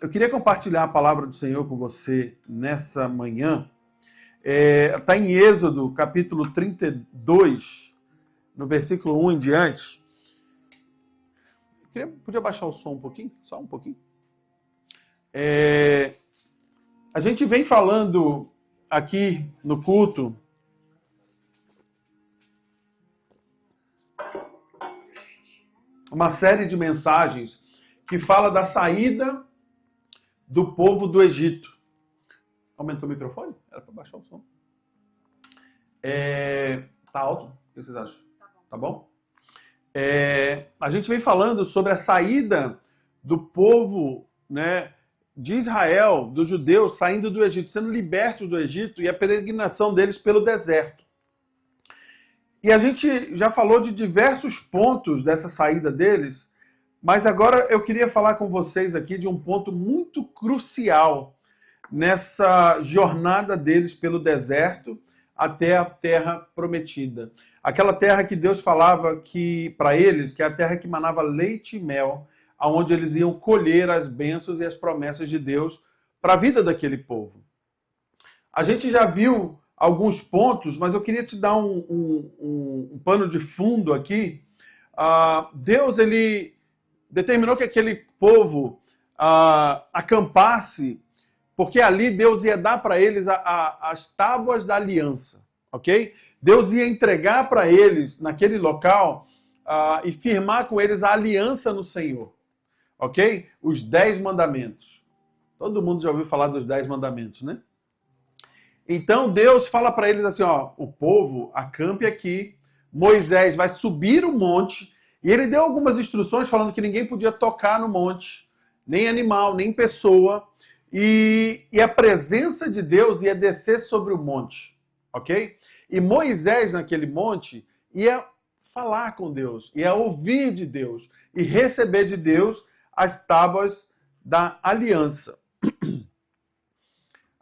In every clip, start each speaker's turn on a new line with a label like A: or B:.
A: Eu queria compartilhar a palavra do Senhor com você nessa manhã. Está em Êxodo, capítulo 32, no versículo 1 em diante. Podia baixar o som um pouquinho? Só um pouquinho. A gente vem falando aqui no culto uma série de mensagens que fala da saída do povo do Egito. Aumentou o microfone? Era para baixar o som. Tá alto? O que vocês acham? Tá bom? A gente vem falando sobre a saída do povo, né, de Israel, dos judeus, saindo do Egito, sendo libertos do Egito e a peregrinação deles pelo deserto. E a gente já falou de diversos pontos dessa saída deles, mas agora eu queria falar com vocês aqui de um ponto muito crucial nessa jornada deles pelo deserto até a terra prometida. Aquela terra que Deus falava que para eles, que é a terra que manava leite e mel, aonde eles iam colher as bênçãos e as promessas de Deus para a vida daquele povo. A gente já viu alguns pontos, mas eu queria te dar um pano de fundo aqui. Deus, ele determinou que aquele povo acampasse, porque ali Deus ia dar para eles as tábuas da aliança, ok? Deus ia entregar para eles, naquele local, e firmar com eles a aliança no Senhor, ok? Os 10 mandamentos. Todo mundo já ouviu falar dos 10 mandamentos, né? Então Deus fala para eles assim, ó, o povo acampe aqui, Moisés vai subir o monte, e ele deu algumas instruções falando que ninguém podia tocar no monte, nem animal, nem pessoa, e a presença de Deus ia descer sobre o monte, ok? E Moisés, naquele monte, ia falar com Deus, ia ouvir de Deus, e receber de Deus as tábuas da aliança.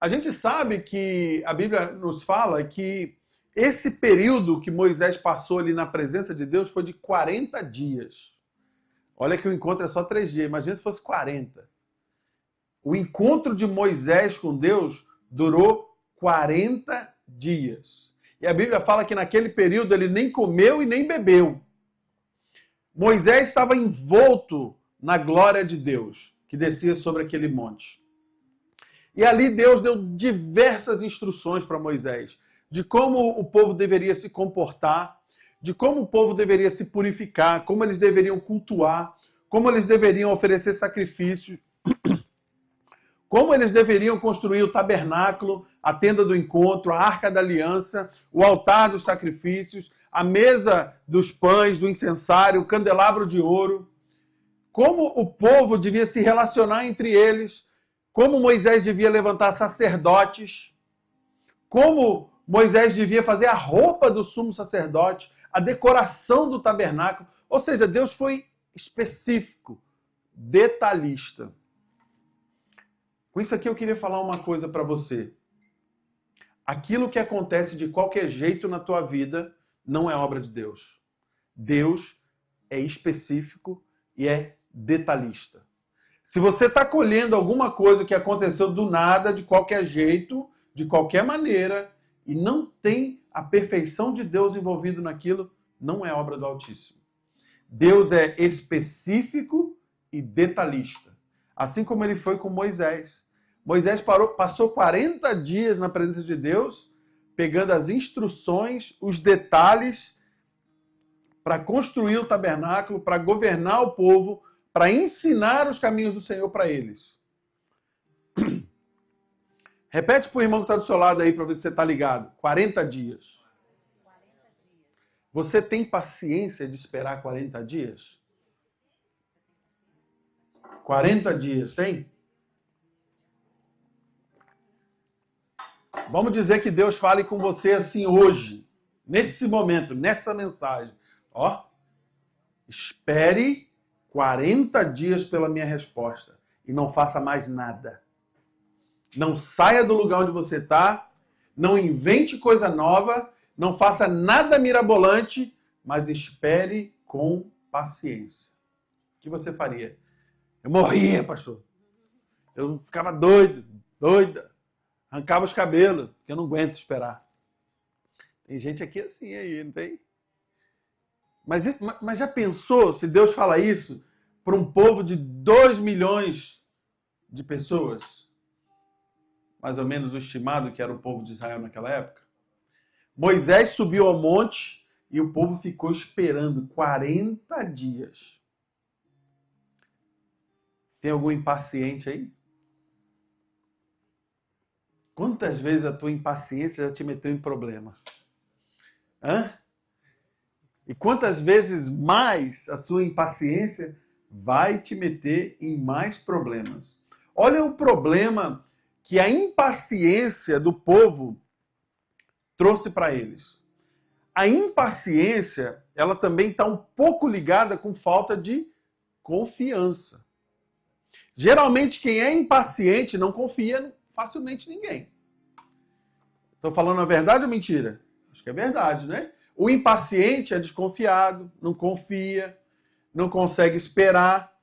A: A gente sabe que a Bíblia nos fala que esse período que Moisés passou ali na presença de Deus foi de 40 dias. Olha que o encontro é só 3 dias, imagina se fosse 40. O encontro de Moisés com Deus durou 40 dias. E a Bíblia fala que naquele período ele nem comeu e nem bebeu. Moisés estava envolto na glória de Deus, que descia sobre aquele monte. E ali Deus deu diversas instruções para Moisés, de como o povo deveria se comportar, de como o povo deveria se purificar, como eles deveriam cultuar, como eles deveriam oferecer sacrifícios, como eles deveriam construir o tabernáculo, a tenda do encontro, a arca da aliança, o altar dos sacrifícios, a mesa dos pães, do incensário, o candelabro de ouro, como o povo devia se relacionar entre eles, como Moisés devia levantar sacerdotes, como Moisés devia fazer a roupa do sumo sacerdote, a decoração do tabernáculo. Ou seja, Deus foi específico, detalhista. Com isso aqui eu queria falar uma coisa para você. Aquilo que acontece de qualquer jeito na tua vida não é obra de Deus. Deus é específico e é detalhista. Se você está colhendo alguma coisa que aconteceu do nada, de qualquer jeito, de qualquer maneira, e não tem a perfeição de Deus envolvido naquilo, não é obra do Altíssimo. Deus é específico e detalhista. Assim como ele foi com Moisés. Moisés passou 40 dias na presença de Deus, pegando as instruções, os detalhes, para construir o tabernáculo, para governar o povo, para ensinar os caminhos do Senhor para eles. Repete para o irmão que está do seu lado aí, para ver se você está ligado. 40 dias. Você tem paciência de esperar 40 dias? 40 dias, tem? Vamos dizer que Deus fale com você assim hoje, nesse momento, nessa mensagem. Ó, espere 40 dias pela minha resposta e não faça mais nada. Não saia do lugar onde você está, não invente coisa nova, não faça nada mirabolante, mas espere com paciência. O que você faria? Eu morria, pastor. Eu ficava doida. Arrancava os cabelos, porque eu não aguento esperar. Tem gente aqui assim aí, não tem? Mas já pensou se Deus fala isso para um povo de 2 milhões de pessoas? Mais ou menos o estimado que era o povo de Israel naquela época. Moisés subiu ao monte e o povo ficou esperando 40 dias. Tem algum impaciente aí? Quantas vezes a tua impaciência já te meteu em problema? Hã? E quantas vezes mais a sua impaciência vai te meter em mais problemas? Olha o problema que a impaciência do povo trouxe para eles. A impaciência, ela também está um pouco ligada com falta de confiança. Geralmente, quem é impaciente não confia facilmente em ninguém. Estou falando a verdade ou mentira? Acho que é verdade, né? O impaciente é desconfiado, não confia, não consegue esperar.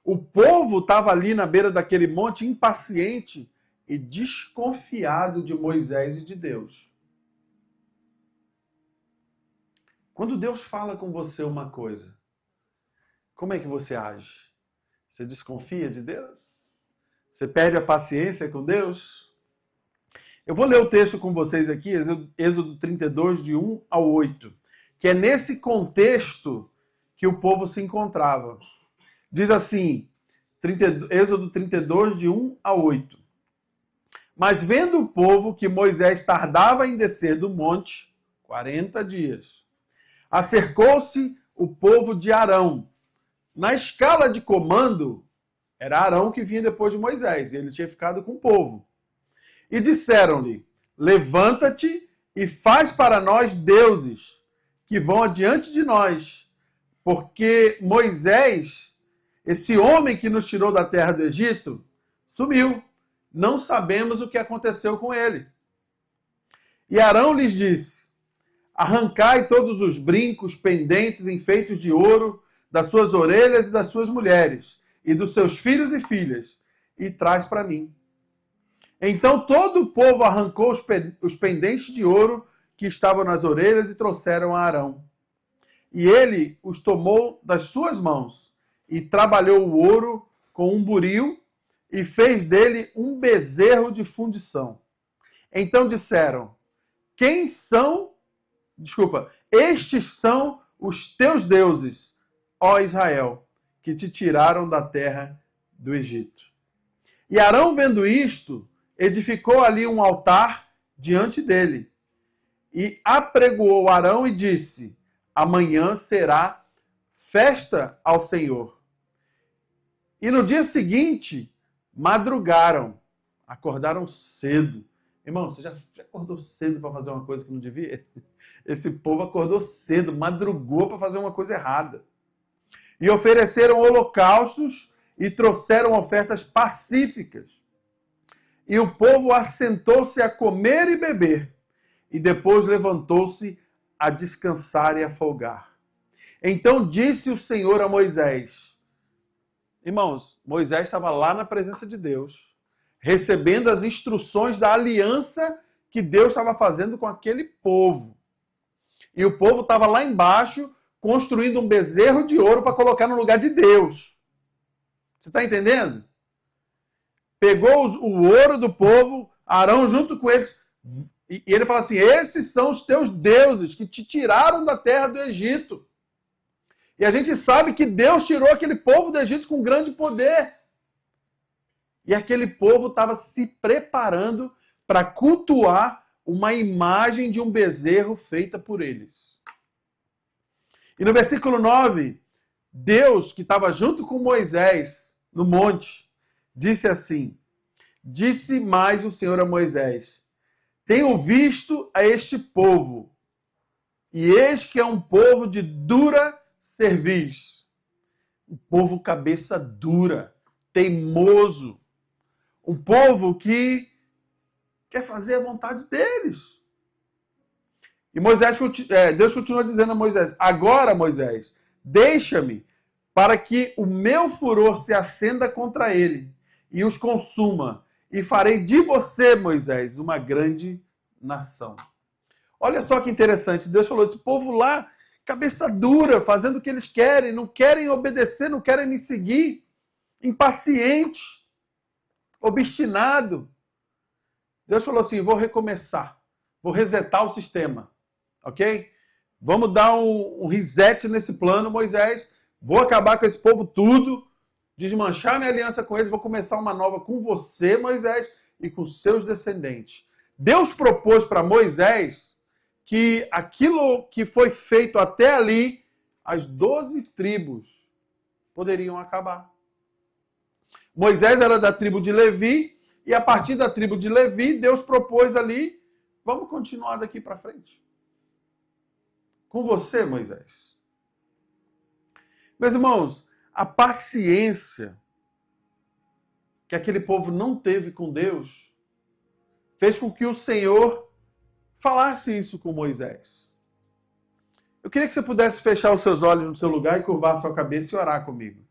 A: O povo estava ali na beira daquele monte impaciente e desconfiado de Moisés e de Deus. Quando Deus fala com você uma coisa, como é que você age? Você desconfia de Deus? Você perde a paciência com Deus? Eu vou ler o texto com vocês aqui, Êxodo 32, de 1 ao 8, que é nesse contexto que o povo se encontrava. Diz assim, Êxodo 32, de 1 a 8. Mas vendo o povo que Moisés tardava em descer do monte, 40 dias, acercou-se o povo de Arão. Na escala de comando, era Arão que vinha depois de Moisés, e ele tinha ficado com o povo. E disseram-lhe, levanta-te e faz para nós deuses, que vão adiante de nós, porque Moisés, esse homem que nos tirou da terra do Egito, sumiu. Não sabemos o que aconteceu com ele. E Arão lhes disse, arrancai todos os brincos, pendentes, enfeitos de ouro, das suas orelhas e das suas mulheres, e dos seus filhos e filhas, e traz para mim. Então todo o povo arrancou os pendentes de ouro que estavam nas orelhas e trouxeram a Arão. E ele os tomou das suas mãos, e trabalhou o ouro com um buril, e fez dele um bezerro de fundição. Então disseram, estes são os teus deuses, ó Israel, que te tiraram da terra do Egito. E Arão, vendo isto, edificou ali um altar diante dele. E apregoou Arão e disse, amanhã será festa ao Senhor. E no dia seguinte, madrugaram, acordaram cedo. Irmão, você já acordou cedo para fazer uma coisa que não devia? Esse povo acordou cedo, madrugou para fazer uma coisa errada. E ofereceram holocaustos e trouxeram ofertas pacíficas. E o povo assentou-se a comer e beber. E depois levantou-se a descansar e a folgar. Então disse o Senhor a Moisés. Irmãos, Moisés estava lá na presença de Deus, recebendo as instruções da aliança que Deus estava fazendo com aquele povo. E o povo estava lá embaixo, construindo um bezerro de ouro para colocar no lugar de Deus. Você está entendendo? Pegou o ouro do povo, Arão junto com eles, e ele fala assim, esses são os teus deuses que te tiraram da terra do Egito. E a gente sabe que Deus tirou aquele povo do Egito com grande poder. E aquele povo estava se preparando para cultuar uma imagem de um bezerro feita por eles. E no versículo 9, Deus, que estava junto com Moisés no monte, disse assim, disse mais o Senhor a Moisés, tenho visto a este povo, e eis que é um povo de dura cerviz, um povo cabeça dura, teimoso, um povo que quer fazer a vontade deles. E Deus continua dizendo a Moisés, agora, Moisés, deixa-me para que o meu furor se acenda contra ele e os consuma, e farei de você, Moisés, uma grande nação. Olha só que interessante, Deus falou, esse povo lá, cabeça dura, fazendo o que eles querem, não querem obedecer, não querem me seguir, impaciente, obstinado. Deus falou assim, vou recomeçar, vou resetar o sistema, ok? Vamos dar um reset nesse plano, Moisés, vou acabar com esse povo tudo, desmanchar minha aliança com eles, vou começar uma nova com você, Moisés, e com seus descendentes. Deus propôs para Moisés que aquilo que foi feito até ali, as 12 tribos poderiam acabar. Moisés era da tribo de Levi, e a partir da tribo de Levi, Deus propôs ali, vamos continuar daqui para frente. Com você, Moisés. Meus irmãos, a paciência que aquele povo não teve com Deus fez com que o Senhor falasse isso com Moisés. Eu queria que você pudesse fechar os seus olhos no seu lugar e curvar a sua cabeça e orar comigo.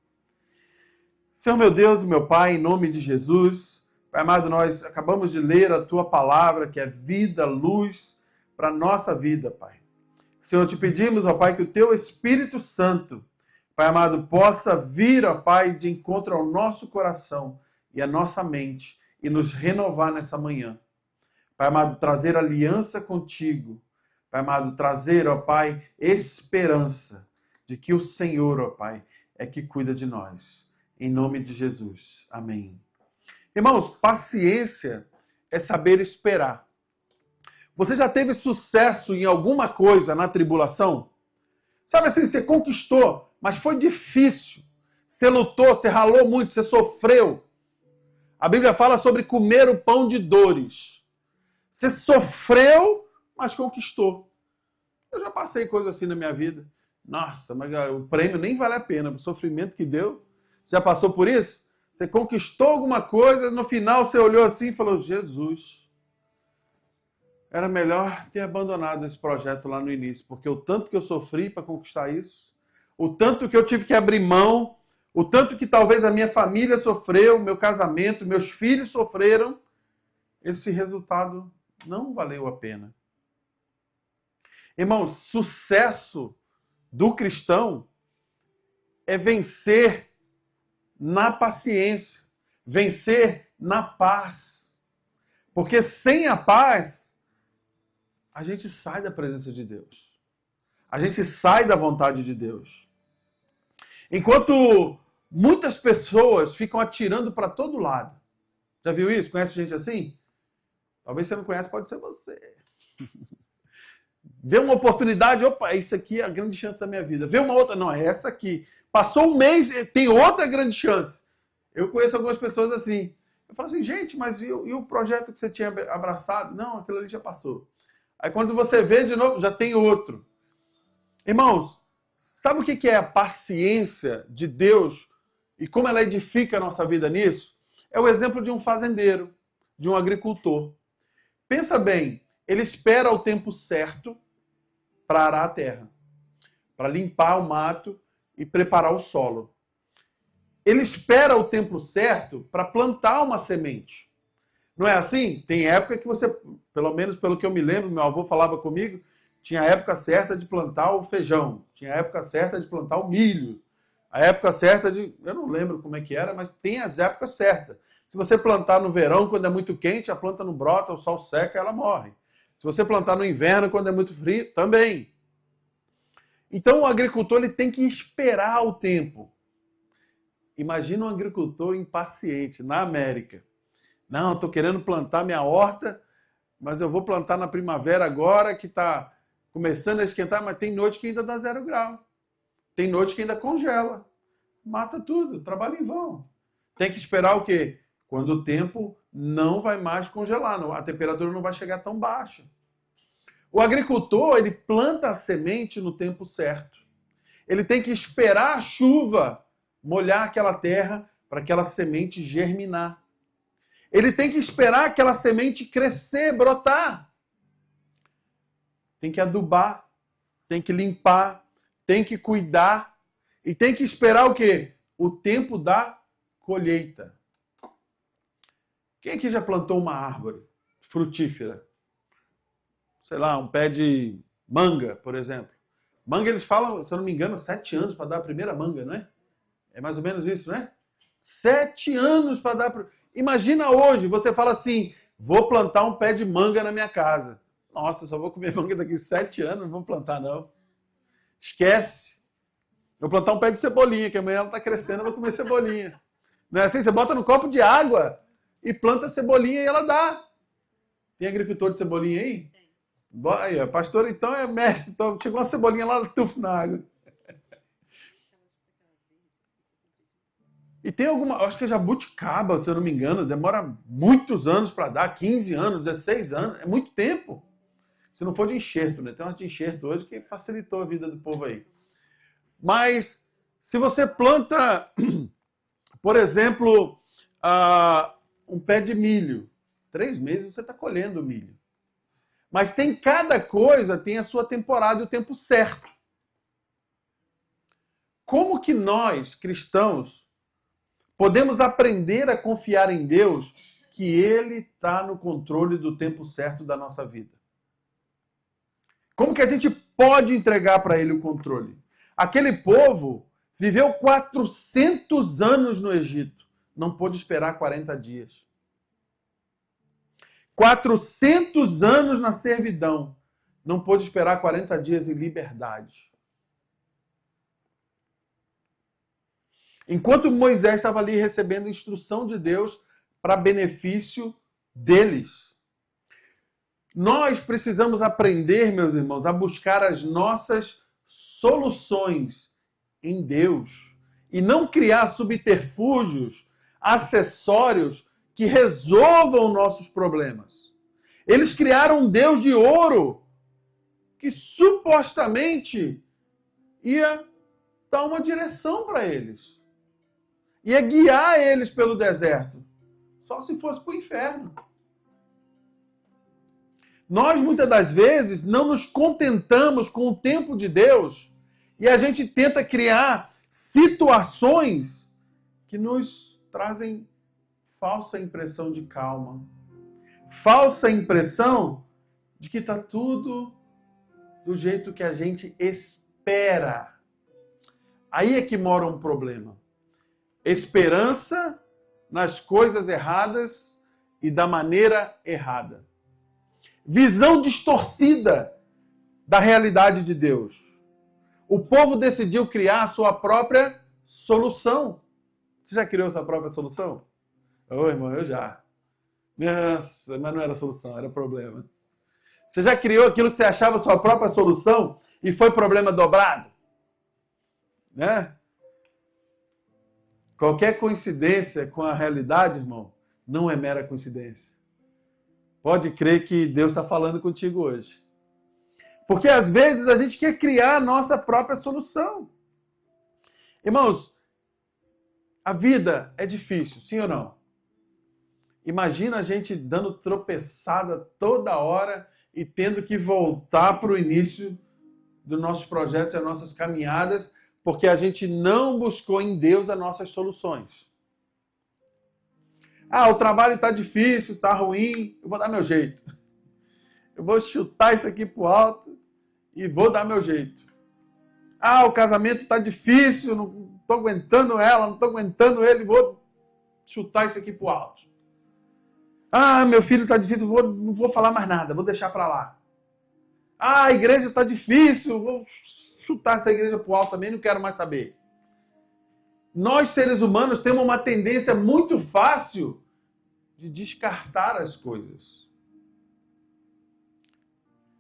A: Senhor meu Deus e meu Pai, em nome de Jesus, Pai amado, nós acabamos de ler a Tua palavra, que é vida, luz para a nossa vida, Pai. Senhor, te pedimos, ó Pai, que o Teu Espírito Santo, Pai amado, possa vir, ó Pai, de encontro ao nosso coração e à nossa mente e nos renovar nessa manhã. Pai amado, trazer aliança contigo. Pai amado, trazer, ó Pai, esperança de que o Senhor, ó Pai, é que cuida de nós. Em nome de Jesus. Amém. Irmãos, paciência é saber esperar. Você já teve sucesso em alguma coisa na tribulação? Sabe assim, você conquistou, mas foi difícil. Você lutou, você ralou muito, você sofreu. A Bíblia fala sobre comer o pão de dores. Você sofreu, mas conquistou. Eu já passei coisa assim na minha vida. Nossa, mas o prêmio nem vale a pena. O sofrimento que deu. Você já passou por isso? Você conquistou alguma coisa, no final você olhou assim e falou, Jesus, era melhor ter abandonado esse projeto lá no início, porque o tanto que eu sofri para conquistar isso, o tanto que eu tive que abrir mão, o tanto que talvez a minha família sofreu, meu casamento, meus filhos sofreram, esse resultado não valeu a pena. Irmãos, sucesso do cristão é vencer na paciência, vencer na paz. Porque sem a paz, a gente sai da presença de Deus. A gente sai da vontade de Deus. Enquanto muitas pessoas ficam atirando para todo lado. Já viu isso? Conhece gente assim? Talvez você não conhece, pode ser você. Vê uma oportunidade, opa, isso aqui é a grande chance da minha vida. Vê uma outra, não, é essa aqui. Passou um mês, tem outra grande chance. Eu conheço algumas pessoas assim. Eu falo assim, gente, mas e o projeto que você tinha abraçado? Não, aquilo ali já passou. Aí quando você vê de novo, já tem outro. Irmãos, sabe o que é a paciência de Deus e como ela edifica a nossa vida nisso? É o exemplo de um fazendeiro, de um agricultor. Pensa bem, ele espera o tempo certo para arar a terra, para limpar o mato e preparar o solo. Ele espera o tempo certo para plantar uma semente. Não é assim? Tem época que você, pelo menos pelo que eu me lembro, meu avô falava comigo, tinha a época certa de plantar o feijão, tinha a época certa de plantar o milho, a época certa de... Eu não lembro como é que era, mas tem as épocas certas. Se você plantar no verão, quando é muito quente, a planta não brota, o sol seca, ela morre. Se você plantar no inverno, quando é muito frio, também. Então o agricultor ele tem que esperar o tempo. Imagina um agricultor impaciente na América. Não, estou querendo plantar minha horta, mas eu vou plantar na primavera agora, que está começando a esquentar, mas tem noite que ainda dá 0 grau. Tem noite que ainda congela. Mata tudo, trabalho em vão. Tem que esperar o quê? Quando o tempo não vai mais congelar, a temperatura não vai chegar tão baixa. O agricultor, ele planta a semente no tempo certo. Ele tem que esperar a chuva molhar aquela terra para aquela semente germinar. Ele tem que esperar aquela semente crescer, brotar. Tem que adubar, tem que limpar, tem que cuidar e tem que esperar o quê? O tempo da colheita. Quem aqui já plantou uma árvore frutífera? Sei lá, um pé de manga, por exemplo. Manga, eles falam, se eu não me engano, 7 anos para dar a primeira manga, não é? É mais ou menos isso, não é? 7 anos para dar... Imagina hoje, você fala assim, vou plantar um pé de manga na minha casa. Nossa, só vou comer manga daqui 7 anos, não vou plantar não. Esquece. Vou plantar um pé de cebolinha, que amanhã ela está crescendo, eu vou comer cebolinha. Não é assim? Você bota no copo de água e planta a cebolinha e ela dá. Tem agricultor de cebolinha aí? Aí, a pastora então é mestre. Então chegou uma cebolinha lá, tufo na água. E tem alguma, acho que é jabuticaba, se eu não me engano, demora muitos anos para dar, 15 anos, 16 anos, é muito tempo. Se não for de enxerto, né? Tem uma de enxerto hoje que facilitou a vida do povo aí. Mas se você planta, por exemplo, um pé de milho, 3 meses você está colhendo o milho. Mas cada coisa tem a sua temporada e o tempo certo. Como que nós, cristãos, podemos aprender a confiar em Deus que Ele está no controle do tempo certo da nossa vida? Como que a gente pode entregar para Ele o controle? Aquele povo viveu 400 anos no Egito. Não pôde esperar 40 dias. 400 anos na servidão. Não pôde esperar 40 dias em liberdade. Enquanto Moisés estava ali recebendo instrução de Deus para benefício deles. Nós precisamos aprender, meus irmãos, a buscar as nossas soluções em Deus. E não criar subterfúgios, acessórios que resolvam nossos problemas. Eles criaram um Deus de ouro que supostamente ia dar uma direção para eles. Ia guiar eles pelo deserto. Só se fosse para o inferno. Nós, muitas das vezes, não nos contentamos com o tempo de Deus e a gente tenta criar situações que nos trazem falsa impressão de calma. Falsa impressão de que está tudo do jeito que a gente espera. Aí é que mora um problema. Esperança nas coisas erradas e da maneira errada. Visão distorcida da realidade de Deus. O povo decidiu criar a sua própria solução. Você já criou sua própria solução? Ô, irmão, eu já. Nossa, mas não era solução, era problema. Você já criou aquilo que você achava sua própria solução e foi problema dobrado? Né? Qualquer coincidência com a realidade, irmão, não é mera coincidência. Pode crer que Deus está falando contigo hoje. Porque às vezes a gente quer criar a nossa própria solução. Irmãos, a vida é difícil, sim ou não? Imagina a gente dando tropeçada toda hora e tendo que voltar para o início dos nossos projetos e as nossas caminhadas, porque a gente não buscou em Deus as nossas soluções. Ah, o trabalho está difícil, está ruim, eu vou dar meu jeito. Eu vou chutar isso aqui para o alto e vou dar meu jeito. Ah, o casamento está difícil, não estou aguentando ela, não estou aguentando ele, vou chutar isso aqui para o alto. Ah, meu filho está difícil, não vou falar mais nada, vou deixar para lá. Ah, a igreja está difícil, vou chutar essa igreja para o alto também, não quero mais saber. Nós, seres humanos, temos uma tendência muito fácil de descartar as coisas.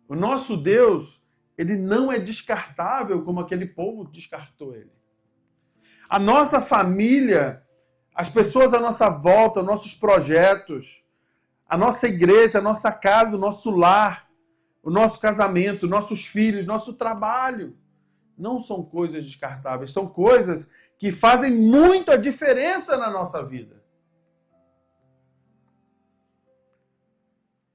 A: O nosso Deus, ele não é descartável como aquele povo descartou ele. A nossa família, as pessoas à nossa volta, nossos projetos, a nossa igreja, a nossa casa, o nosso lar, o nosso casamento, nossos filhos, nosso trabalho, não são coisas descartáveis, são coisas que fazem muita diferença na nossa vida.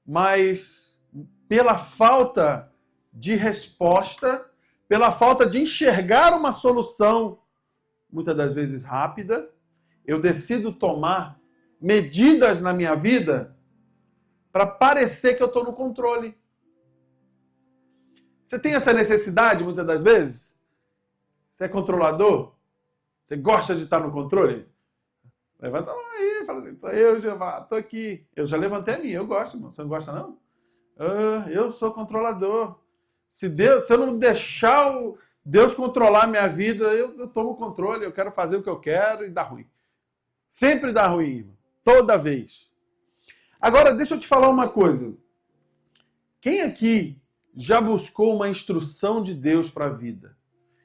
A: Mas pela falta de resposta, pela falta de enxergar uma solução, muitas das vezes rápida, eu decido tomar medidas na minha vida para parecer que eu estou no controle. Você tem essa necessidade muitas das vezes? Você é controlador? Você gosta de estar no controle? Levanta a mão aí, fala assim, sou eu, Jeová, estou aqui. Eu já levantei a minha, eu gosto, irmão. Você não gosta, não? Eu sou controlador. Se eu não deixar Deus controlar a minha vida, eu tomo controle, eu quero fazer o que eu quero e dá ruim. Sempre dá ruim, irmão. Toda vez. Agora, deixa eu te falar uma coisa. Quem aqui já buscou uma instrução de Deus para a vida?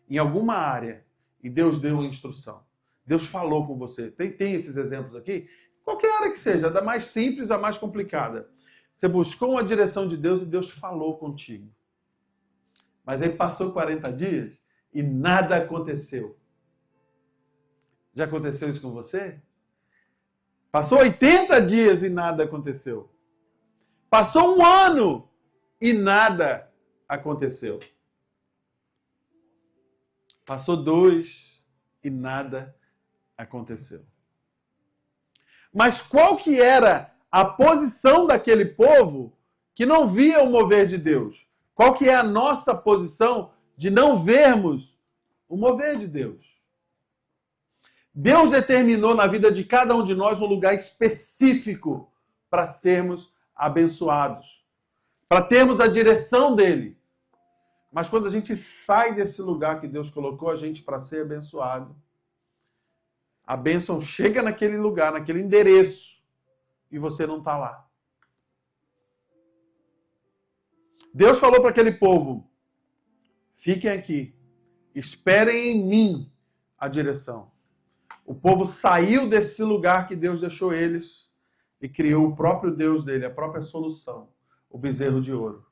A: Em alguma área, e Deus deu uma instrução. Deus falou com você. Tem esses exemplos aqui? Qualquer área que seja, da mais simples à mais complicada. Você buscou uma direção de Deus e Deus falou contigo. Mas aí passou 40 dias e nada aconteceu. Já aconteceu isso com você? Passou 80 dias e nada aconteceu. Passou um ano e nada aconteceu. Passou 2 e nada aconteceu. Mas qual que era a posição daquele povo que não via o mover de Deus? Qual que é a nossa posição de não vermos o mover de Deus? Deus determinou na vida de cada um de nós um lugar específico para sermos abençoados, para termos a direção dele. Mas quando a gente sai desse lugar que Deus colocou a gente para ser abençoado, a bênção chega naquele lugar, naquele endereço, e você não está lá. Deus falou para aquele povo, fiquem aqui, esperem em mim a direção. O povo saiu desse lugar que Deus deixou eles e criou o próprio Deus dele, a própria solução, o bezerro de ouro.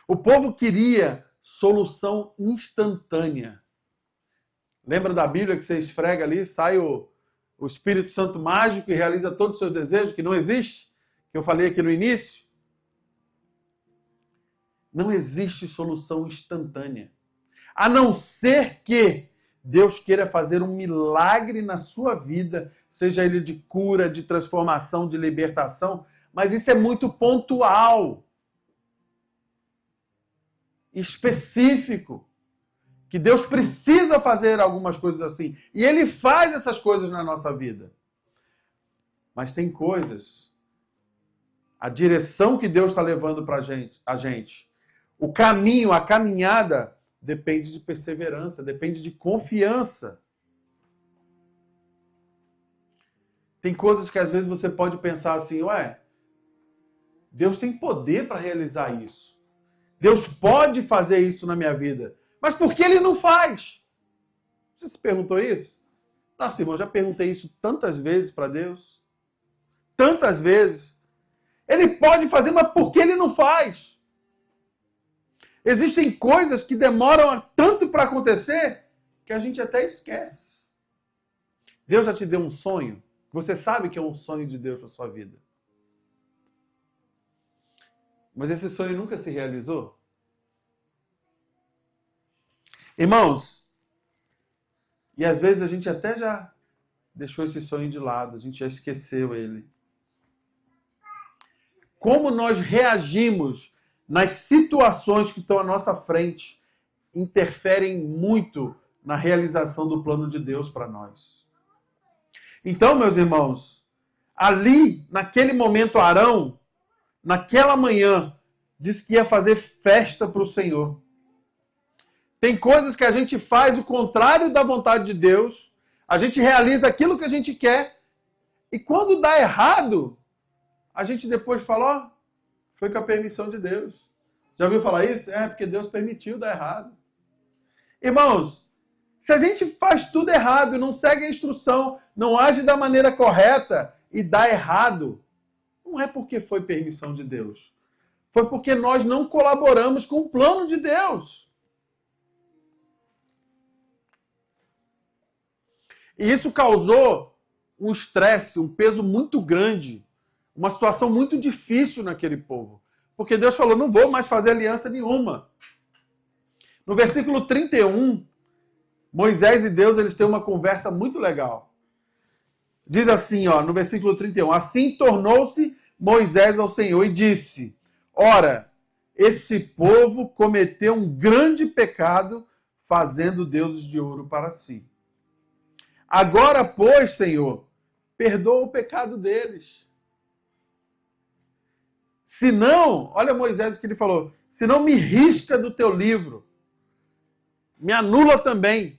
A: O povo queria solução instantânea. Lembra da Bíblia que você esfrega ali, sai o Espírito Santo mágico e realiza todos os seus desejos, que não existe? Que eu falei aqui no início? Não existe solução instantânea. A não ser que Deus queira fazer um milagre na sua vida, seja ele de cura, de transformação, de libertação, mas isso é muito pontual, específico, que Deus precisa fazer algumas coisas assim, e Ele faz essas coisas na nossa vida. Mas tem coisas, a direção que Deus está levando para a gente, o caminho, a caminhada, depende de perseverança, depende de confiança. Tem coisas que às vezes você pode pensar assim, Deus tem poder para realizar isso. Deus pode fazer isso na minha vida. Mas por que Ele não faz? Você se perguntou isso? Nossa, irmão, já perguntei isso tantas vezes para Deus. Tantas vezes. Ele pode fazer, mas por que Ele não faz? Existem coisas que demoram tanto para acontecer que a gente até esquece. Deus já te deu um sonho? Você sabe que é um sonho de Deus para sua vida. Mas esse sonho nunca se realizou? Irmãos, e às vezes a gente até já deixou esse sonho de lado, a gente já esqueceu ele. Como nós reagimos nas situações que estão à nossa frente interferem muito na realização do plano de Deus para nós. Então, meus irmãos, ali, naquele momento, Arão, naquela manhã, disse que ia fazer festa para o Senhor. Tem coisas que a gente faz o contrário da vontade de Deus, a gente realiza aquilo que a gente quer, e quando dá errado, a gente depois fala, foi com a permissão de Deus. Já ouviu falar isso? Porque Deus permitiu dar errado. Irmãos, se a gente faz tudo errado, não segue a instrução, não age da maneira correta e dá errado, não é porque foi permissão de Deus. Foi porque nós não colaboramos com o plano de Deus. E isso causou um estresse, um peso muito grande, uma situação muito difícil naquele povo. Porque Deus falou, não vou mais fazer aliança nenhuma. No versículo 31, Moisés e Deus eles têm uma conversa muito legal. Diz assim, ó, no versículo 31, assim tornou-se Moisés ao Senhor e disse, ora, esse povo cometeu um grande pecado, fazendo deuses de ouro para si. Agora, pois, Senhor, perdoa o pecado deles. Se não, olha Moisés o que ele falou, se não me risca do teu livro, me anula também.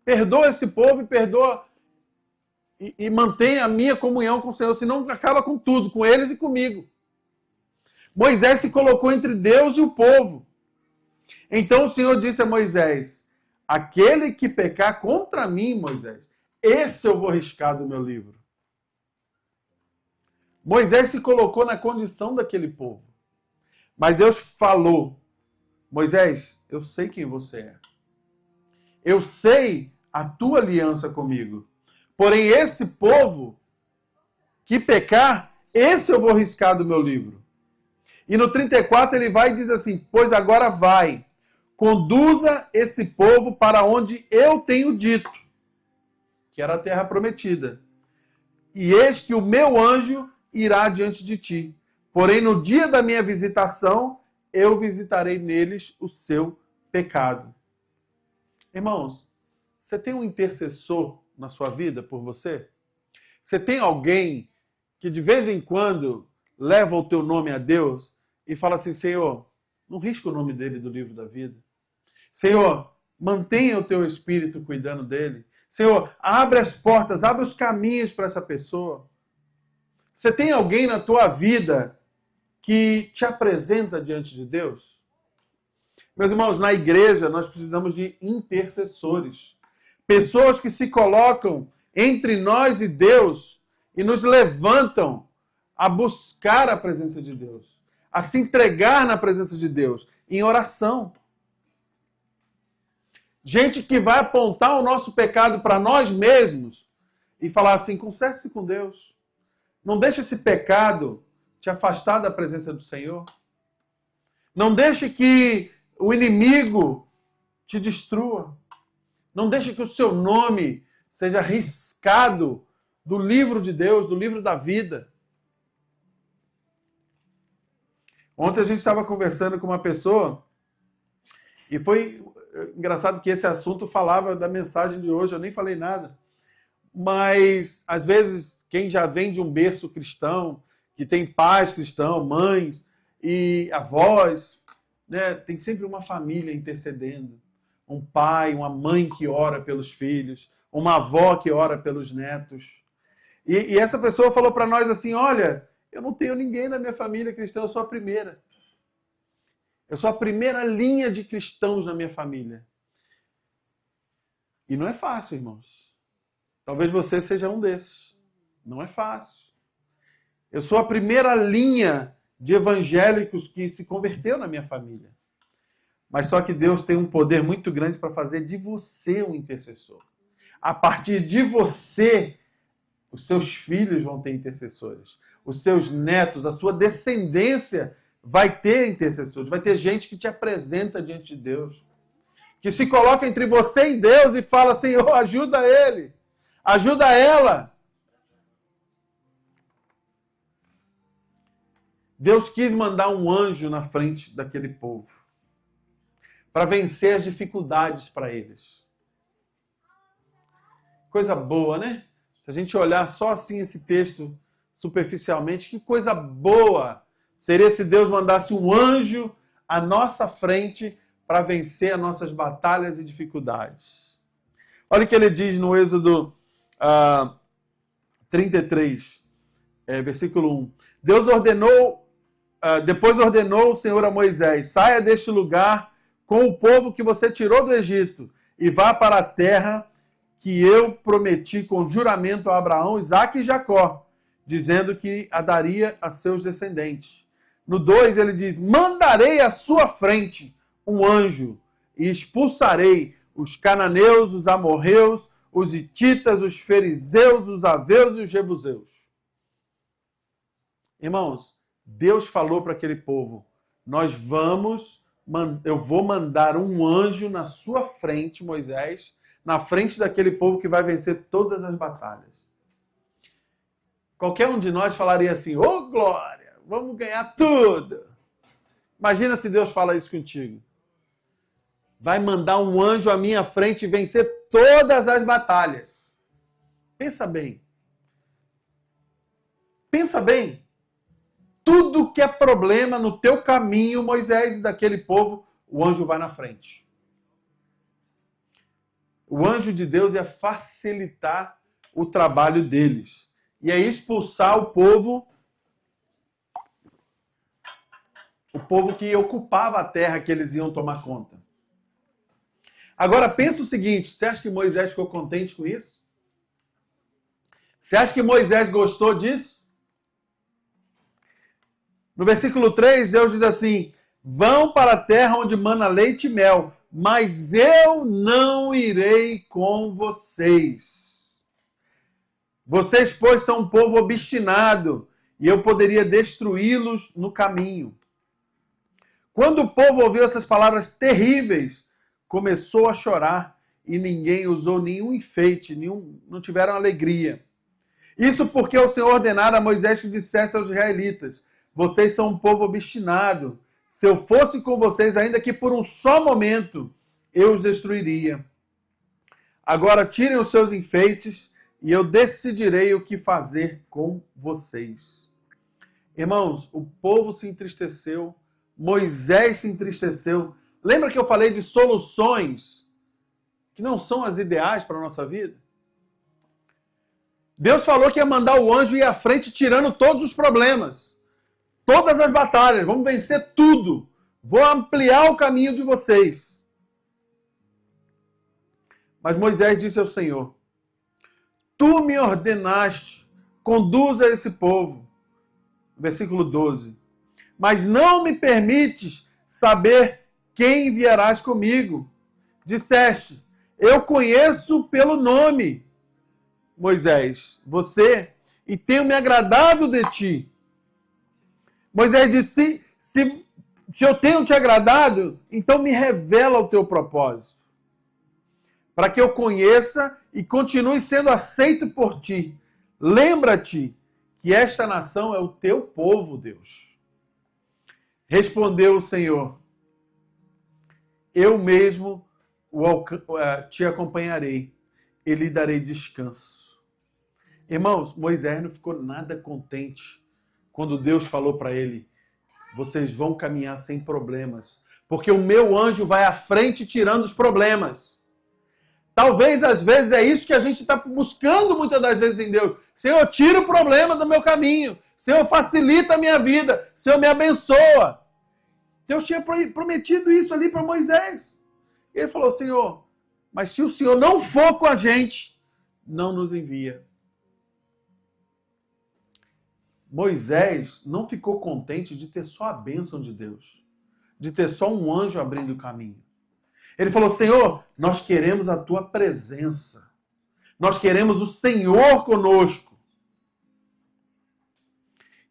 A: Perdoa esse povo e perdoa e mantém a minha comunhão com o Senhor, senão acaba com tudo, com eles e comigo. Moisés se colocou entre Deus e o povo. Então o Senhor disse a Moisés, aquele que pecar contra mim, Moisés, esse eu vou riscar do meu livro. Moisés se colocou na condição daquele povo. Mas Deus falou, Moisés, eu sei quem você é. Eu sei a tua aliança comigo. Porém, esse povo que pecar, esse eu vou riscar do meu livro. E no 34 ele vai e diz assim, pois agora vai, conduza esse povo para onde eu tenho dito, que era a terra prometida. E eis que o meu anjo irá diante de ti. Porém, no dia da minha visitação, eu visitarei neles o seu pecado. Irmãos, você tem um intercessor na sua vida por você? Você tem alguém que de vez em quando leva o teu nome a Deus e fala assim, Senhor, não risca o nome dele do livro da vida. Senhor, mantenha o teu espírito cuidando dele. Senhor, abre as portas, abre os caminhos para essa pessoa. Você tem alguém na tua vida que te apresenta diante de Deus? Meus irmãos, na igreja nós precisamos de intercessores. Pessoas que se colocam entre nós e Deus e nos levantam a buscar a presença de Deus, a se entregar na presença de Deus, em oração. Gente que vai apontar o nosso pecado para nós mesmos e falar assim, conserte-se com Deus. Não deixe esse pecado te afastar da presença do Senhor. Não deixe que o inimigo te destrua. Não deixe que o seu nome seja riscado do livro de Deus, do livro da vida. Ontem a gente estava conversando com uma pessoa e foi engraçado que esse assunto falava da mensagem de hoje, eu nem falei nada. Mas, às vezes, quem já vem de um berço cristão, que tem pais cristãos, mães e avós, né, tem sempre uma família intercedendo. Um pai, uma mãe que ora pelos filhos, uma avó que ora pelos netos. E essa pessoa falou para nós assim, olha, eu não tenho ninguém na minha família cristã, eu sou a primeira. Eu sou a primeira linha de cristãos na minha família. E não é fácil, irmãos. Talvez você seja um desses. Não é fácil. Eu sou a primeira linha de evangélicos que se converteu na minha família. Mas só que Deus tem um poder muito grande para fazer de você um intercessor. A partir de você, os seus filhos vão ter intercessores. Os seus netos, a sua descendência vai ter intercessores. Vai ter gente que te apresenta diante de Deus. Que se coloca entre você e Deus e fala, Senhor, ajuda ele. Ajuda ela. Deus quis mandar um anjo na frente daquele povo para vencer as dificuldades para eles. Coisa boa, né? Se a gente olhar só assim esse texto superficialmente, que coisa boa seria se Deus mandasse um anjo à nossa frente para vencer as nossas batalhas e dificuldades. Olha o que ele diz no Êxodo 33, versículo 1. Depois ordenou o Senhor a Moisés, saia deste lugar com o povo que você tirou do Egito e vá para a terra que eu prometi com juramento a Abraão, Isaque e Jacó, dizendo que a daria a seus descendentes. No 2 ele diz, mandarei à sua frente um anjo e expulsarei os cananeus, os amorreus, os hititas, os fariseus, os aveus e os jebuseus. Irmãos, Deus falou para aquele povo, eu vou mandar um anjo na sua frente, Moisés, na frente daquele povo que vai vencer todas as batalhas. Qualquer um de nós falaria assim, ô glória, vamos ganhar tudo. Imagina se Deus fala isso contigo. Vai mandar um anjo à minha frente e vencer todas as batalhas. Pensa bem. Pensa bem. Tudo que é problema no teu caminho, Moisés, e daquele povo, o anjo vai na frente. O anjo de Deus ia facilitar o trabalho deles. Ia expulsar o povo que ocupava a terra que eles iam tomar conta. Agora pensa o seguinte, você acha que Moisés ficou contente com isso? Você acha que Moisés gostou disso? No versículo 3, Deus diz assim, vão para a terra onde mana leite e mel, mas eu não irei com vocês. Vocês, pois, são um povo obstinado, e eu poderia destruí-los no caminho. Quando o povo ouviu essas palavras terríveis, começou a chorar, e ninguém usou nenhum enfeite, não tiveram alegria. Isso porque o Senhor ordenara a Moisés que dissesse aos israelitas, vocês são um povo obstinado. Se eu fosse com vocês, ainda que por um só momento, eu os destruiria. Agora tirem os seus enfeites e eu decidirei o que fazer com vocês. Irmãos, o povo se entristeceu, Moisés se entristeceu. Lembra que eu falei de soluções que não são as ideais para a nossa vida? Deus falou que ia mandar o anjo ir à frente tirando todos os problemas. Todas as batalhas, vamos vencer tudo. Vou ampliar o caminho de vocês. Mas Moisés disse ao Senhor, tu me ordenaste, conduza esse povo. Versículo 12. Mas não me permites saber quem enviarás comigo. Disseste, eu conheço pelo nome, Moisés, você, e tenho me agradado de ti. Moisés disse, se eu tenho te agradado, então me revela o teu propósito. Para que eu conheça e continue sendo aceito por ti. Lembra-te que esta nação é o teu povo, Deus. Respondeu o Senhor, eu mesmo te acompanharei e lhe darei descanso. Irmãos, Moisés não ficou nada contente quando Deus falou para ele, vocês vão caminhar sem problemas, porque o meu anjo vai à frente tirando os problemas. Talvez, às vezes, é isso que a gente está buscando muitas das vezes em Deus. Senhor, tira o problema do meu caminho. Senhor, facilita a minha vida. Senhor, me abençoa. Deus tinha prometido isso ali para Moisés. Ele falou, Senhor, mas se o Senhor não for com a gente, não nos envia. Moisés não ficou contente de ter só a bênção de Deus, de ter só um anjo abrindo o caminho. Ele falou, Senhor, nós queremos a tua presença. Nós queremos o Senhor conosco.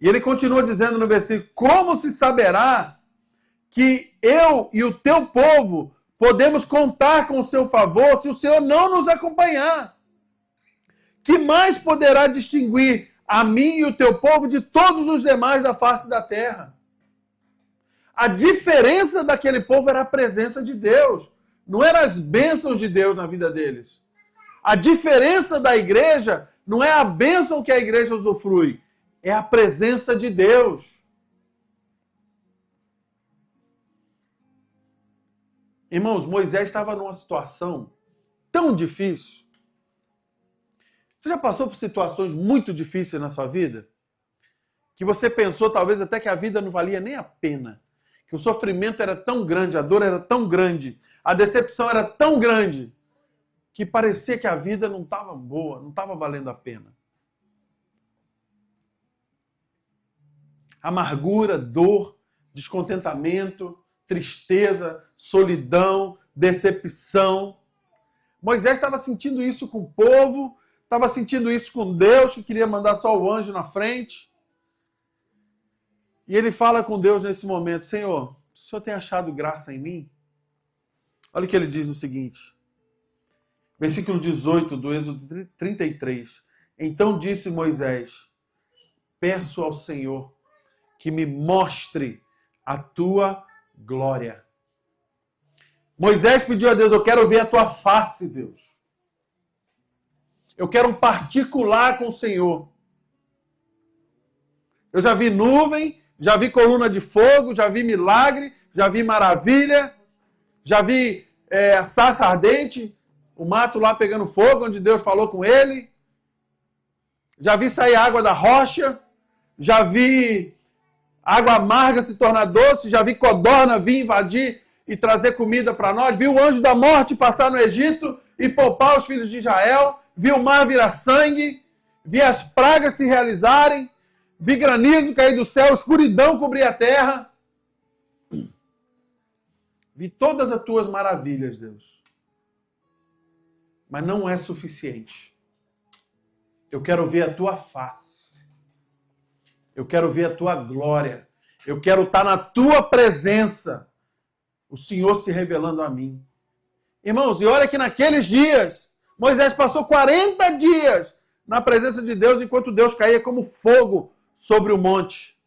A: E ele continua dizendo no versículo, como se saberá que eu e o teu povo podemos contar com o seu favor se o Senhor não nos acompanhar? Que mais poderá distinguir a mim e o teu povo de todos os demais da face da terra? A diferença daquele povo era a presença de Deus. Não eram as bênçãos de Deus na vida deles. A diferença da igreja não é a bênção que a igreja usufrui. É a presença de Deus. Irmãos, Moisés estava numa situação tão difícil. Você já passou por situações muito difíceis na sua vida? Que você pensou talvez até que a vida não valia nem a pena. Que o sofrimento era tão grande, a dor era tão grande, a decepção era tão grande, que parecia que a vida não estava boa, não estava valendo a pena. Amargura, dor, descontentamento, tristeza, solidão, decepção. Moisés estava sentindo isso com o povo, estava sentindo isso com Deus, que queria mandar só o anjo na frente. E ele fala com Deus nesse momento, Senhor, o Senhor tem achado graça em mim? Olha o que ele diz no seguinte, versículo 18 do Êxodo 33. Então disse Moisés, peço ao Senhor que me mostre a tua glória. Moisés pediu a Deus, eu quero ver a tua face, Deus. Eu quero um particular com o Senhor. Eu já vi nuvem, já vi coluna de fogo, já vi milagre, já vi maravilha, já vi a sarça ardente, o mato lá pegando fogo, onde Deus falou com ele. Já vi sair água da rocha, já vi água amarga se tornar doce, já vi codorna vir invadir e trazer comida para nós, vi o anjo da morte passar no Egito e poupar os filhos de Israel, vi o mar virar sangue, vi as pragas se realizarem, vi granizo cair do céu, escuridão cobrir a terra. Vi todas as tuas maravilhas, Deus. Mas não é suficiente. Eu quero ver a tua face. Eu quero ver a tua glória. Eu quero estar na tua presença. O Senhor se revelando a mim. Irmãos, e olha que naqueles dias, Moisés passou 40 dias na presença de Deus, enquanto Deus caía como fogo sobre o monte.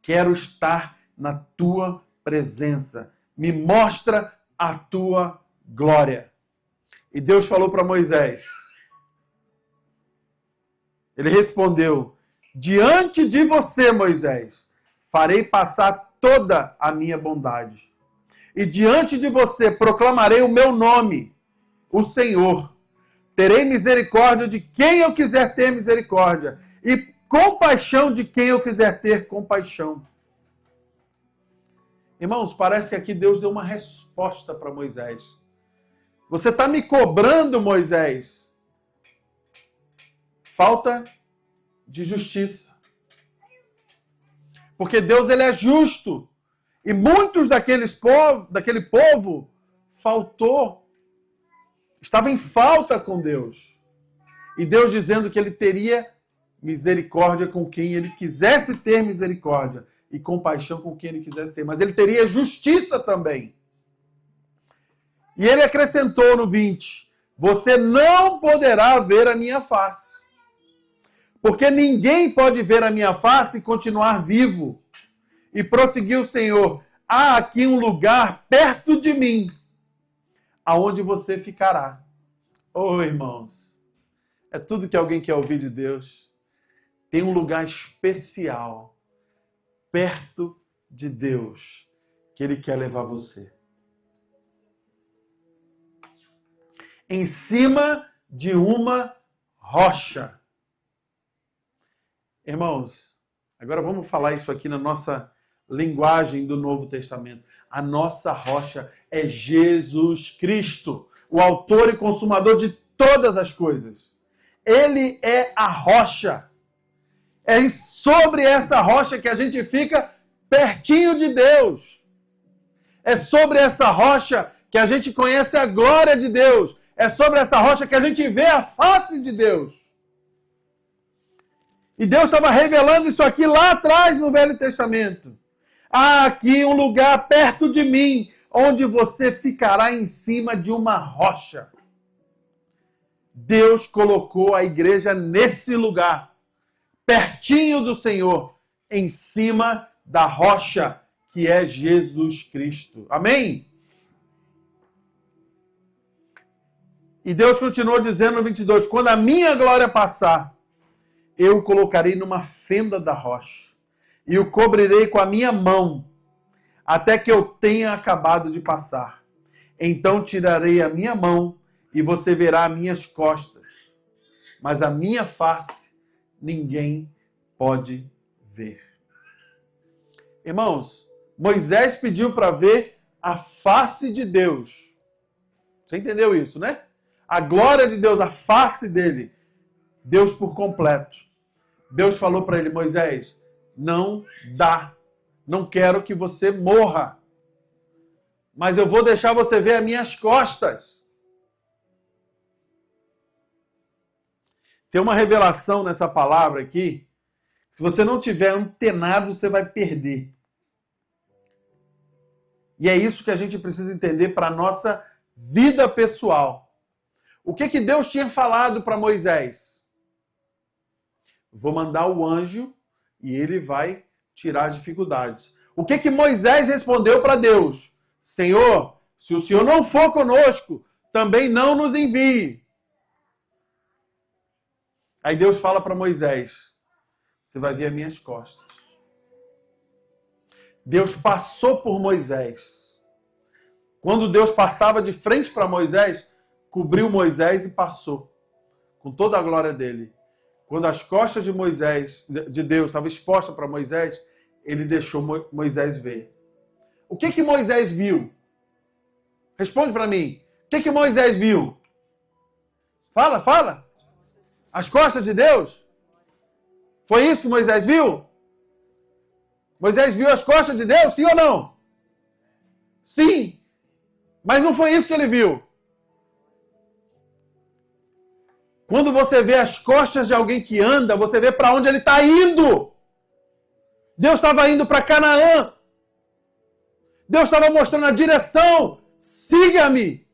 A: Quero estar na tua presença. Me mostra a tua glória. E Deus falou para Moisés. Ele respondeu, diante de você, Moisés, farei passar toda a minha bondade. E diante de você proclamarei o meu nome, o Senhor. Terei misericórdia de quem eu quiser ter misericórdia. E compaixão de quem eu quiser ter compaixão. Irmãos, parece que aqui Deus deu uma resposta para Moisés. Você está me cobrando, Moisés, falta de justiça. Porque Deus ele é justo. E muitos daquele povo estava em falta com Deus. E Deus dizendo que ele teria misericórdia com quem ele quisesse ter misericórdia. E compaixão com quem ele quisesse ter. Mas ele teria justiça também. E ele acrescentou no 20, você não poderá ver a minha face. Porque ninguém pode ver a minha face e continuar vivo. E prosseguiu o Senhor, há aqui um lugar perto de mim, aonde você ficará. Oh, irmãos, é tudo que alguém quer ouvir de Deus. Tem um lugar especial, perto de Deus, que Ele quer levar você. Em cima de uma rocha. Irmãos, agora vamos falar isso aqui na nossa linguagem do Novo Testamento. A nossa rocha é Jesus Cristo, o autor e consumador de todas as coisas. Ele é a rocha. É sobre essa rocha que a gente fica pertinho de Deus. É sobre essa rocha que a gente conhece a glória de Deus. É sobre essa rocha que a gente vê a face de Deus. E Deus estava revelando isso aqui lá atrás no Velho Testamento. Há aqui um lugar perto de mim, onde você ficará em cima de uma rocha. Deus colocou a igreja nesse lugar, pertinho do Senhor, em cima da rocha, que é Jesus Cristo. Amém? E Deus continuou dizendo no 22, quando a minha glória passar, eu o colocarei numa fenda da rocha e o cobrirei com a minha mão, até que eu tenha acabado de passar. Então tirarei a minha mão e você verá as minhas costas, mas a minha face ninguém pode ver. Irmãos, Moisés pediu para ver a face de Deus. Você entendeu isso, né? A glória de Deus, a face dele, Deus por completo. Deus falou para ele, Moisés, não dá. Não quero que você morra. Mas eu vou deixar você ver as minhas costas. Tem uma revelação nessa palavra aqui. Se você não tiver antenado, você vai perder. E é isso que a gente precisa entender para a nossa vida pessoal. O que Deus tinha falado para Moisés? Vou mandar o anjo e ele vai tirar as dificuldades. O que que Moisés respondeu para Deus? Senhor, se o Senhor não for conosco, também não nos envie. Aí Deus fala para Moisés, você vai ver as minhas costas. Deus passou por Moisés. Quando Deus passava de frente para Moisés, cobriu Moisés e passou, com toda a glória dele. Quando as costas de Moisés, de Deus, estavam expostas para Moisés, ele deixou Moisés ver. O que que Moisés viu? Responde para mim. O que que Moisés viu? Fala, fala. As costas de Deus? Foi isso que Moisés viu? Moisés viu as costas de Deus, sim ou não? Sim. Mas não foi isso que ele viu. Quando você vê as costas de alguém que anda, você vê para onde ele está indo. Deus estava indo para Canaã. Deus estava mostrando a direção. Siga-me.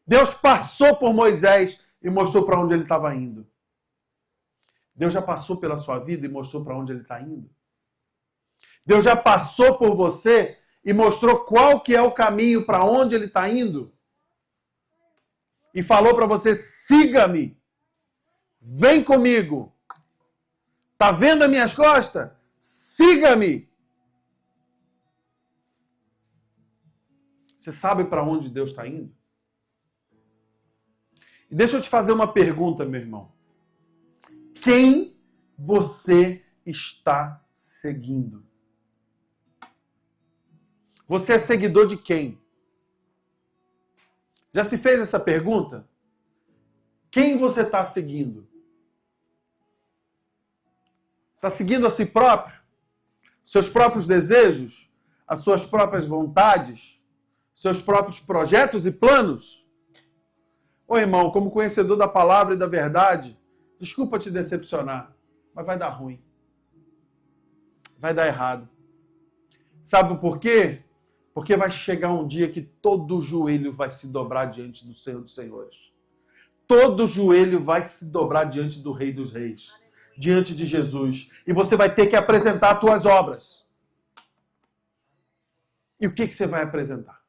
A: Deus passou por Moisés e mostrou para onde ele estava indo. Deus já passou pela sua vida e mostrou para onde ele está indo. Deus já passou por você e mostrou qual que é o caminho para onde ele está indo. E falou para você, siga-me. Vem comigo. Está vendo as minhas costas? Siga-me. Você sabe para onde Deus está indo? E deixa eu te fazer uma pergunta, meu irmão. Quem você está seguindo? Você é seguidor de quem? Já se fez essa pergunta? Quem você está seguindo? Está seguindo a si próprio? Seus próprios desejos? As suas próprias vontades? Seus próprios projetos e planos? Ô irmão, como conhecedor da palavra e da verdade, desculpa te decepcionar, mas vai dar ruim. Vai dar errado. Sabe por quê? Porque vai chegar um dia que todo joelho vai se dobrar diante do Senhor dos Senhores. Todo joelho vai se dobrar diante do Rei dos Reis. Diante de Jesus. E você vai ter que apresentar as tuas obras. E o que você vai apresentar?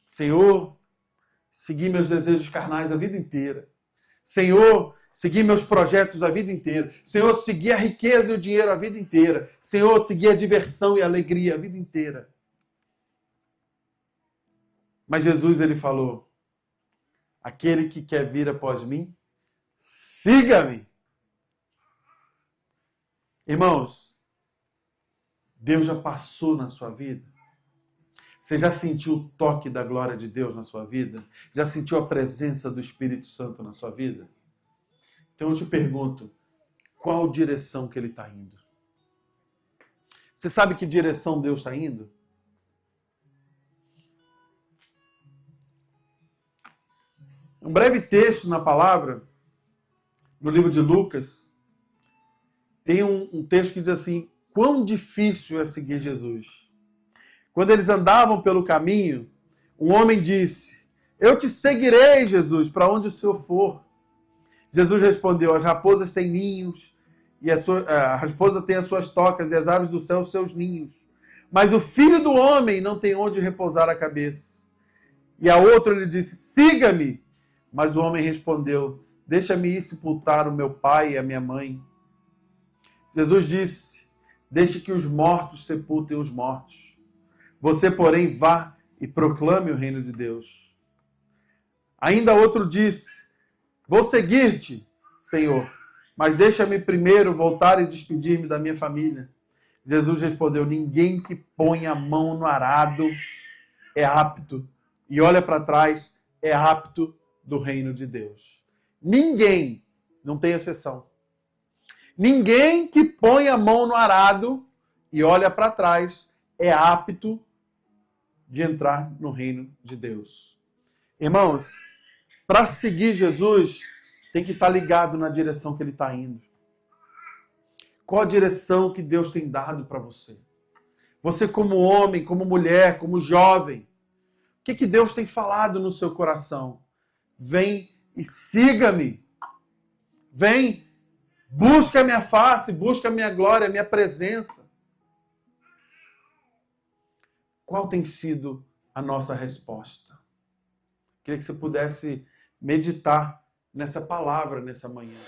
A: Senhor, segui meus desejos carnais a vida inteira. Senhor, segui meus projetos a vida inteira. Senhor, segui a riqueza e o dinheiro a vida inteira. Senhor, segui a diversão e a alegria a vida inteira. Mas Jesus, ele falou, aquele que quer vir após mim, siga-me. Irmãos, Deus já passou na sua vida? Você já sentiu o toque da glória de Deus na sua vida? Já sentiu a presença do Espírito Santo na sua vida? Então eu te pergunto, qual direção que ele está indo? Você sabe que direção Deus está indo? Um breve texto na palavra, no livro de Lucas, tem um texto que diz assim, quão difícil é seguir Jesus. Quando eles andavam pelo caminho, um homem disse, eu te seguirei, Jesus, para onde o Senhor for. Jesus respondeu, as raposas têm ninhos, e a raposa tem as suas tocas, e as aves do céu os seus ninhos. Mas o Filho do Homem não tem onde repousar a cabeça. E a outro lhe disse, siga-me. Mas o homem respondeu, deixa-me ir sepultar o meu pai e a minha mãe. Jesus disse, deixe que os mortos sepultem os mortos. Você, porém, vá e proclame o reino de Deus. Ainda outro disse, vou seguir-te, Senhor, mas deixa-me primeiro voltar e despedir-me da minha família. Jesus respondeu, ninguém que põe a mão no arado é apto, e olha para trás, é apto do reino de Deus. Ninguém, não tem exceção. Ninguém que põe a mão no arado e olha para trás é apto de entrar no reino de Deus. Irmãos, para seguir Jesus, tem que estar ligado na direção que ele está indo. Qual a direção que Deus tem dado para você? Você como homem, como mulher, como jovem, o que Deus tem falado no seu coração? vem e siga-me. Vem, busca a minha face, busca a minha glória, a minha presença. Qual tem sido a nossa resposta? Queria que você pudesse meditar nessa palavra nessa manhã.